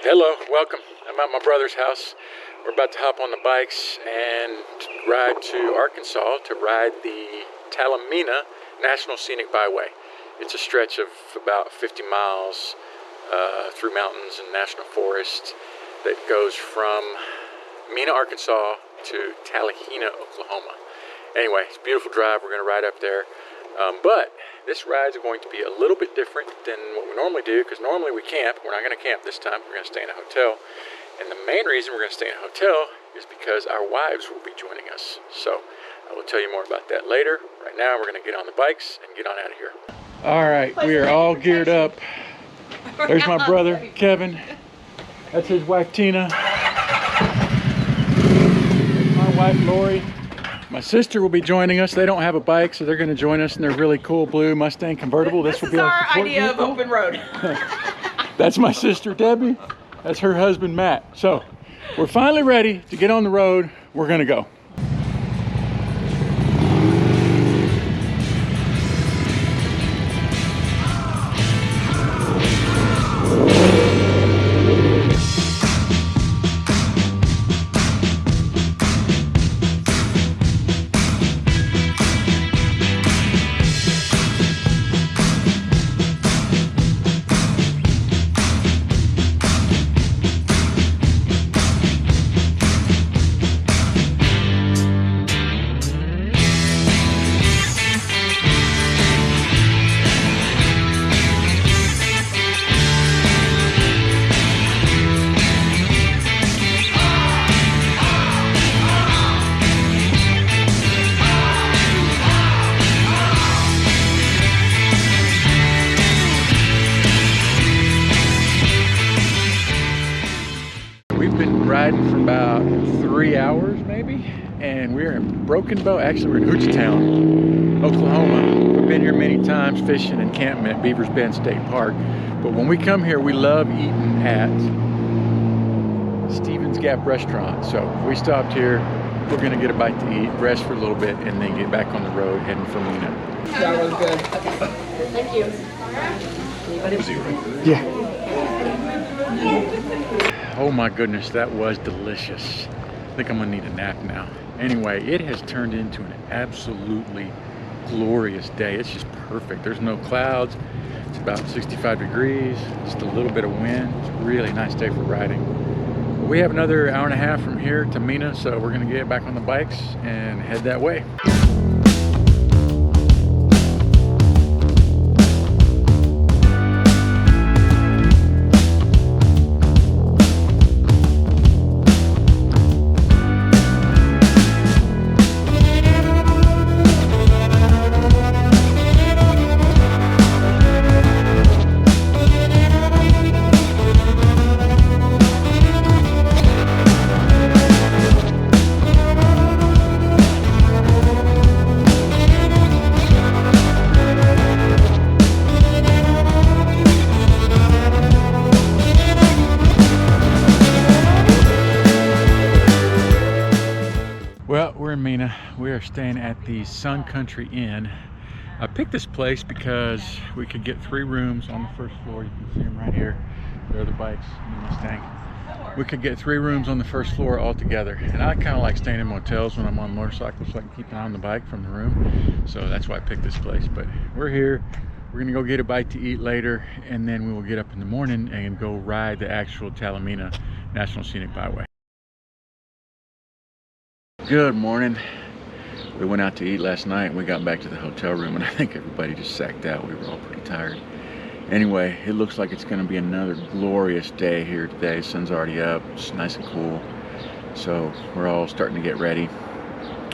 Hello, welcome. I'm at my brother's house. We're about to hop on the bikes and ride to Arkansas to ride the Talimena National Scenic Byway. It's a stretch of about 50 miles through mountains and national forest that goes from Mena, Arkansas to Talihina, Oklahoma. Anyway, it's a beautiful drive. We're going to ride up there. But this ride is going to be a little bit different than what we normally do, because normally we camp. We're not going to camp this time. We're going to stay in a hotel. And the main reason we're going to stay in a hotel is because our wives will be joining us. So I will tell you more about that later. Right now, we're going to get on the bikes and get on out of here. All right, we are all geared up. There's my brother, Kevin. That's his wife, Tina. That's my wife, Lori. My sister will be joining us. They don't have a bike, so they're going to join us in their really cool blue Mustang convertible. This will be our idea vehicle. Of open road. That's my sister, Debbie. That's her husband, Matt. So we're finally ready to get on the road. We're going to go. Riding for about 3 hours maybe, and we're in Broken Bow. Actually, we're in Hochtown, Oklahoma. We've been here many times fishing and camping at Beavers Bend State Park, but when we come here we love eating at Stevens Gap Restaurant. So we stopped here. We're gonna get a bite to eat, rest for a little bit, and then get back on the road heading for Mena. That was good. Okay. Thank you. Yeah. Oh my goodness, that was delicious. I think I'm gonna need a nap now. Anyway, it has turned into an absolutely glorious day. It's just perfect. There's no clouds. It's about 65 degrees, just a little bit of wind. It's a really nice day for riding. We have another hour and a half from here to Mena, so we're gonna get back on the bikes and head that way. Well, we're in Mena. We are staying at the Sun Country Inn. I picked this place because we could get 3 rooms on the first floor. You can see them right here. There are the bikes in the Mustang. We could get 3 rooms on the first floor all together. And I kind of like staying in motels when I'm on motorcycles so I can keep an eye on the bike from the room. So that's why I picked this place. But we're here. We're gonna go get a bite to eat later, and then we will get up in the morning and go ride the actual Talimena National Scenic Byway. Good morning. We went out to eat last night and we got back to the hotel room, and I think everybody just sacked out. We were all pretty tired. Anyway, it looks like it's going to be another glorious day here today. Sun's already up. It's nice and cool. So we're all starting to get ready.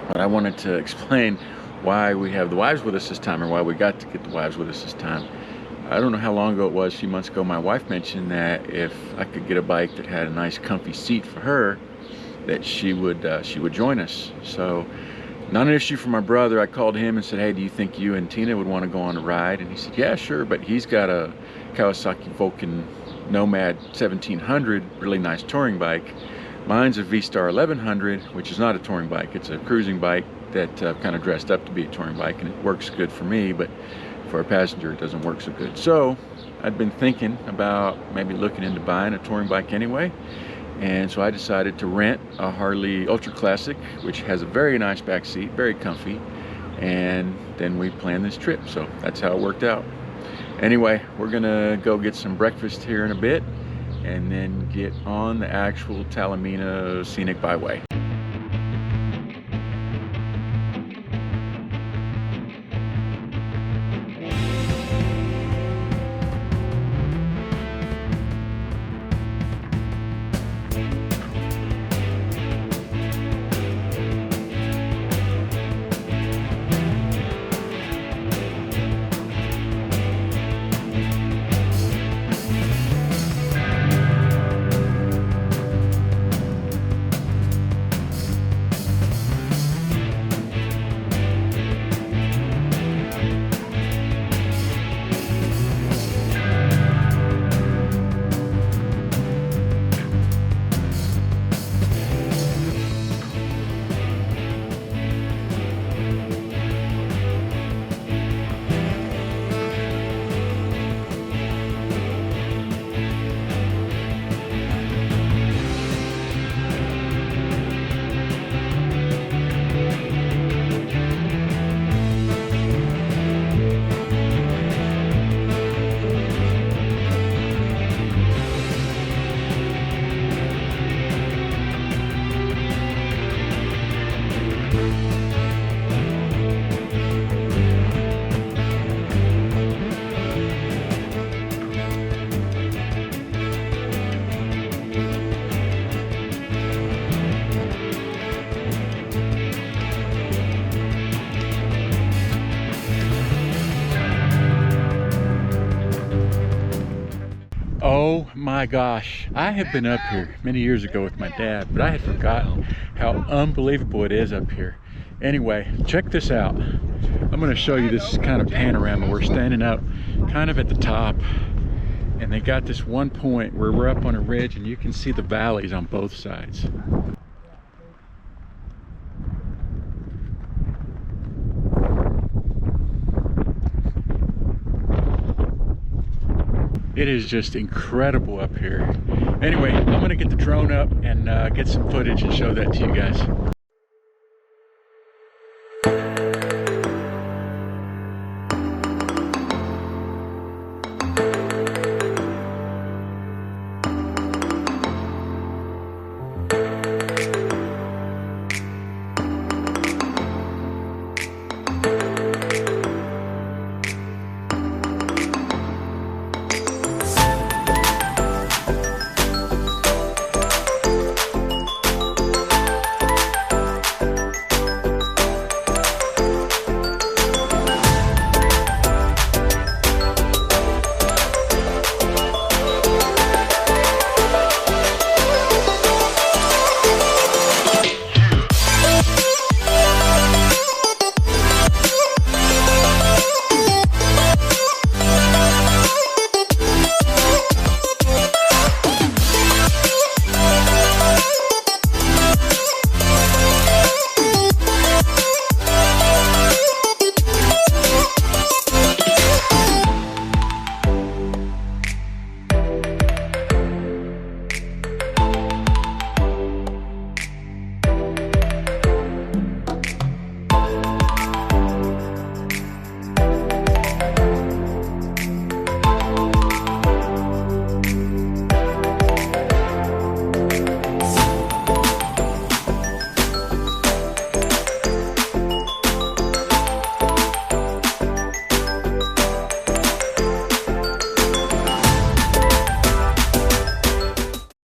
But I wanted to explain why we have the wives with us this time, or why we got to get the wives with us this time. I don't know how long ago it was, a few months ago, my wife mentioned that if I could get a bike that had a nice comfy seat for her, that she would join us. So not an issue for my brother. I called him and said, hey, do you think you and Tina would want to go on a ride? And he said, yeah, sure, but he's got a Kawasaki Vulcan Nomad 1700, really nice touring bike. Mine's a V-Star 1100, which is not a touring bike. It's a cruising bike that kind of dressed up to be a touring bike, and it works good for me, but for a passenger it doesn't work so good. So I'd been thinking about maybe looking into buying a touring bike anyway. And so I decided to rent a Harley Ultra Classic, which has a very nice back seat, very comfy. And then we planned this trip, so that's how it worked out. Anyway, we're gonna go get some breakfast here in a bit and then get on the actual Talimena Scenic Byway. Oh my gosh, I have been up here many years ago with my dad, but I had forgotten how unbelievable it is up here. Anyway, check this out. I'm going to show you this kind of panorama. We're standing up kind of at the top, and they got this one point where we're up on a ridge and you can see the valleys on both sides. It is just incredible up here. Anyway, I'm gonna get the drone up and get some footage and show that to you guys.